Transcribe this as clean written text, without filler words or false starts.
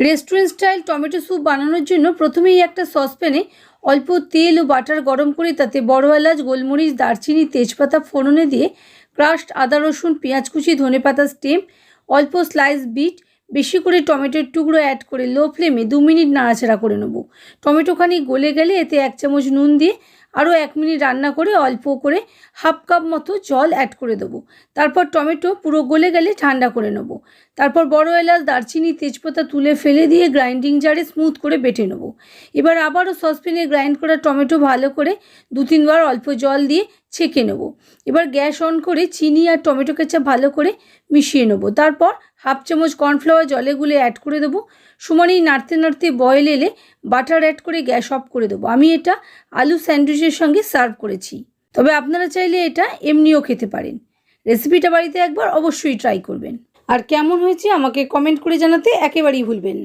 Restaurant style tomato soup বানানোর জন্য প্রথমেই একটা সসপ্যানে অল্প তেল ও বাটার গরম করে তাতে বড় এলাচ, গোলমরিচ, দারচিনি, তেজপাতা ফোড়নে দিয়ে ক্রাশড আদা, রসুন, পেঁয়াজ কুচি, ধনেপাতা স্টেম, অল্প স্লাইস বিট, বেশি করে টমেটোর টুকরো অ্যাড করে লো ফ্লেমে 2 মিনিট নাড়াচাড়া করে নেব। টমেটোখানি গলে গেলে এতে 1 চামচ নুন দিয়ে আরও 1 মিনিট রান্না করে অল্প করে হাফ কাপ মতো জল অ্যাড করে দেবো। তারপর টমেটো পুরো গলে গেলে ঠান্ডা করে নেব। তারপর বড় এলাচ, দারচিনি, তেজপাতা তুলে ফেলে দিয়ে গ্রাইন্ডিং জারে স্মুথ করে বেটে নেব। এবার আবারও সসপ্যানে গ্রাইন্ড করা টমেটো ভালো করে 2-3 বার অল্প জল দিয়ে ছেঁকে নেব। এবার গ্যাস অন করে চিনি আর টমেটো কেচাপ ভালো করে মিশিয়ে নেব। তারপর হাফ চামচ কর্নফ্লাওয়ার জলে গুলে অ্যাড করে দেবো। সমানেই নাড়তে নাড়তে বয়েল এলে বাটার অ্যাড করে গ্যাস অফ করে দেবো। আমি এটা আলু স্যান্ডউইচের সঙ্গে সার্ভ করেছি, তবে আপনারা চাইলে এটা এমনিও খেতে পারেন। রেসিপিটা বাড়িতে একবার অবশ্যই ট্রাই করবেন। আর কেমন হয়েছে আমাকে কমেন্ট করে জানাতে একেবারেই ভুলবেন না।